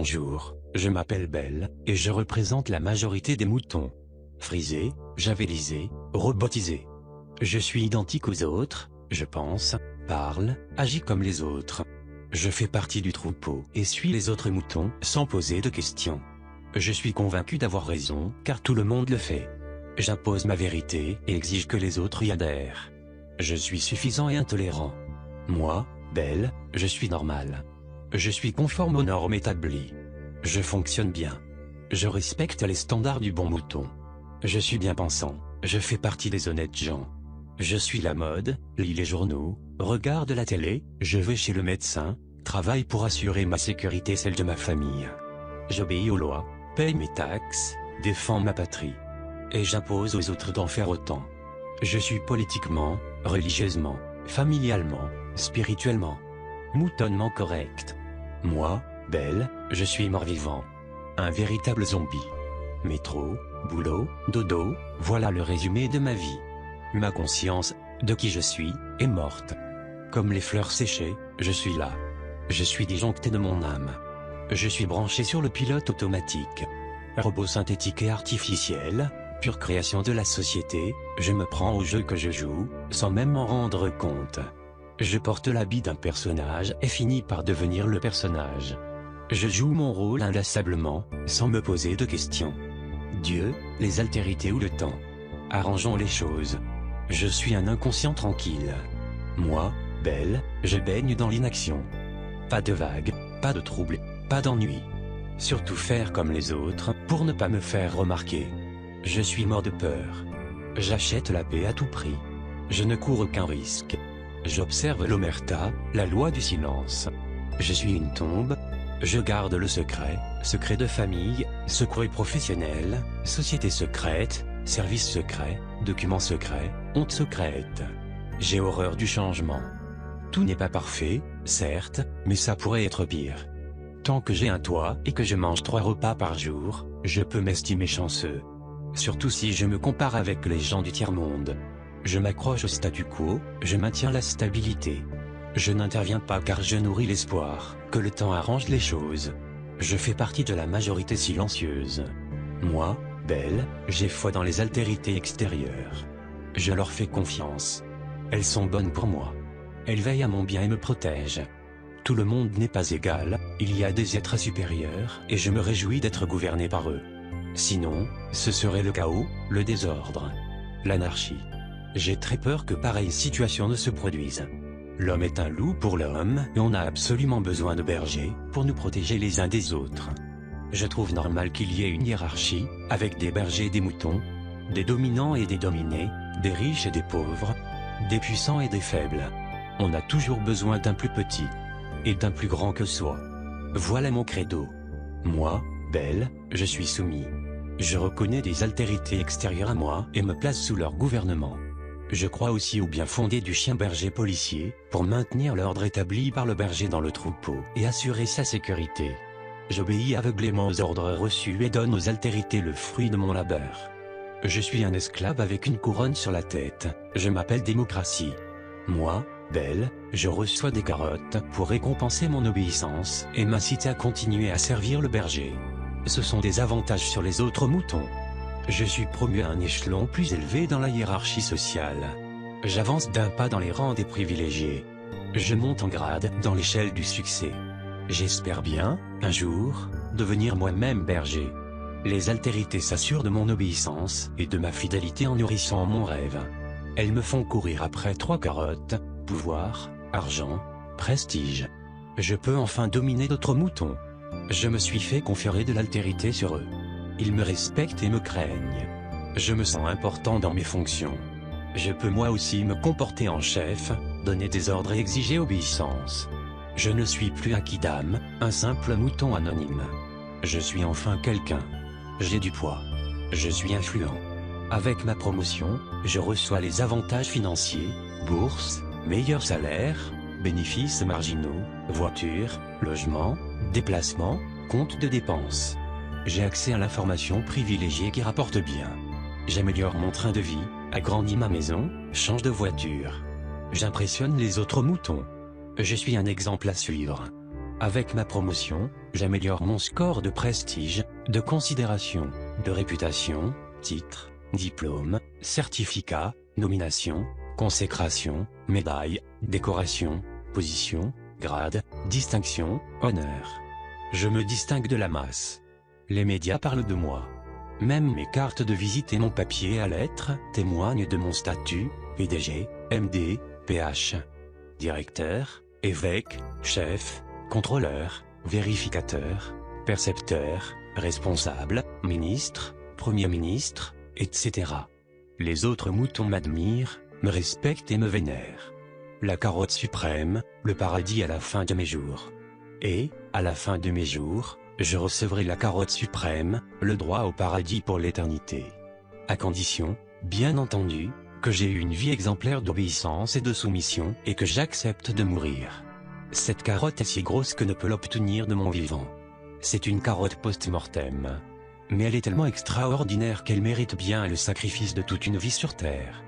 Bonjour, je m'appelle Belle, et je représente la majorité des moutons. Frisés, javelisés, robotisés. Je suis identique aux autres, je pense, parle, agis comme les autres. Je fais partie du troupeau et suis les autres moutons sans poser de questions. Je suis convaincu d'avoir raison, car tout le monde le fait. J'impose ma vérité et exige que les autres y adhèrent. Je suis suffisant et intolérant. Moi, Belle, je suis normal. Je suis conforme aux normes établies. Je fonctionne bien. Je respecte les standards du bon mouton. Je suis bien pensant, je fais partie des honnêtes gens. Je suis la mode, lis les journaux, regarde la télé, je vais chez le médecin, travaille pour assurer ma sécurité et celle de ma famille. J'obéis aux lois, paye mes taxes, défends ma patrie. Et j'impose aux autres d'en faire autant. Je suis politiquement, religieusement, familialement, spirituellement, moutonnement correct. Moi, Belle, je suis mort-vivant. Un véritable zombie. Métro, boulot, dodo, voilà le résumé de ma vie. Ma conscience, de qui je suis, est morte. Comme les fleurs séchées, je suis là. Je suis disjoncté de mon âme. Je suis branché sur le pilote automatique. Robot synthétique et artificiel, pure création de la société, je me prends au jeu que je joue, sans même m'en rendre compte. Je porte l'habit d'un personnage et finis par devenir le personnage. Je joue mon rôle inlassablement, sans me poser de questions. Dieu, les altérités ou le temps. Arrangeons les choses. Je suis un inconscient tranquille. Moi, Belle, je baigne dans l'inaction. Pas de vagues, pas de troubles, pas d'ennui. Surtout faire comme les autres, pour ne pas me faire remarquer. Je suis mort de peur. J'achète la paix à tout prix. Je ne cours aucun risque. J'observe l'omerta, la loi du silence. Je suis une tombe. Je garde le secret, secret de famille, secret professionnel, société secrète, service secret, documents secrets, honte secrète. J'ai horreur du changement. Tout n'est pas parfait, certes, mais ça pourrait être pire. Tant que j'ai un toit et que je mange 3 repas par jour, je peux m'estimer chanceux. Surtout si je me compare avec les gens du tiers-monde. Je m'accroche au statu quo, je maintiens la stabilité. Je n'interviens pas car je nourris l'espoir que le temps arrange les choses. Je fais partie de la majorité silencieuse. Moi, Belle, j'ai foi dans les altérités extérieures. Je leur fais confiance. Elles sont bonnes pour moi. Elles veillent à mon bien et me protègent. Tout le monde n'est pas égal, il y a des êtres supérieurs et je me réjouis d'être gouverné par eux. Sinon, ce serait le chaos, le désordre, l'anarchie. J'ai très peur que pareille situation ne se produise. L'homme est un loup pour l'homme et on a absolument besoin de bergers pour nous protéger les uns des autres. Je trouve normal qu'il y ait une hiérarchie, avec des bergers et des moutons, des dominants et des dominés, des riches et des pauvres, des puissants et des faibles. On a toujours besoin d'un plus petit et d'un plus grand que soi. Voilà mon credo. Moi, Belle, je suis soumis. Je reconnais des altérités extérieures à moi et me place sous leur gouvernement. Je crois aussi au bien fondé du chien berger policier, pour maintenir l'ordre établi par le berger dans le troupeau et assurer sa sécurité. J'obéis aveuglément aux ordres reçus et donne aux altérités le fruit de mon labeur. Je suis un esclave avec une couronne sur la tête, je m'appelle démocratie. Moi, Belle, je reçois des carottes pour récompenser mon obéissance et m'inciter à continuer à servir le berger. Ce sont des avantages sur les autres moutons. Je suis promu à un échelon plus élevé dans la hiérarchie sociale. J'avance d'un pas dans les rangs des privilégiés. Je monte en grade dans l'échelle du succès. J'espère bien, un jour, devenir moi-même berger. Les altérités s'assurent de mon obéissance et de ma fidélité en nourrissant mon rêve. Elles me font courir après 3 carottes, pouvoir, argent, prestige. Je peux enfin dominer d'autres moutons. Je me suis fait conférer de l'altérité sur eux. Ils me respectent et me craignent. Je me sens important dans mes fonctions. Je peux moi aussi me comporter en chef, donner des ordres et exiger obéissance. Je ne suis plus un kidam, un simple mouton anonyme. Je suis enfin quelqu'un. J'ai du poids. Je suis influent. Avec ma promotion, je reçois les avantages financiers, bourse, meilleur salaire, bénéfices marginaux, voiture, logement, déplacement, compte de dépenses. J'ai accès à l'information privilégiée qui rapporte bien. J'améliore mon train de vie, agrandis ma maison, change de voiture. J'impressionne les autres moutons. Je suis un exemple à suivre. Avec ma promotion, J'améliore mon score de prestige, de considération, de réputation, titre, diplôme, certificat, nomination, consécration, médaille, décoration, position, grade, distinction, honneur. Je me distingue de la masse. Les médias parlent de moi. Même mes cartes de visite et mon papier à lettres témoignent de mon statut, PDG, MD, PH. Directeur, évêque, chef, contrôleur, vérificateur, percepteur, responsable, ministre, premier ministre, etc. Les autres moutons m'admirent, me respectent et me vénèrent. La carotte suprême, le paradis à la fin de mes jours. Et, à la fin de mes jours, je recevrai la carotte suprême, le droit au paradis pour l'éternité. À condition, bien entendu, que j'ai eu une vie exemplaire d'obéissance et de soumission et que j'accepte de mourir. Cette carotte est si grosse que ne peut l'obtenir de mon vivant. C'est une carotte post-mortem. Mais elle est tellement extraordinaire qu'elle mérite bien le sacrifice de toute une vie sur terre.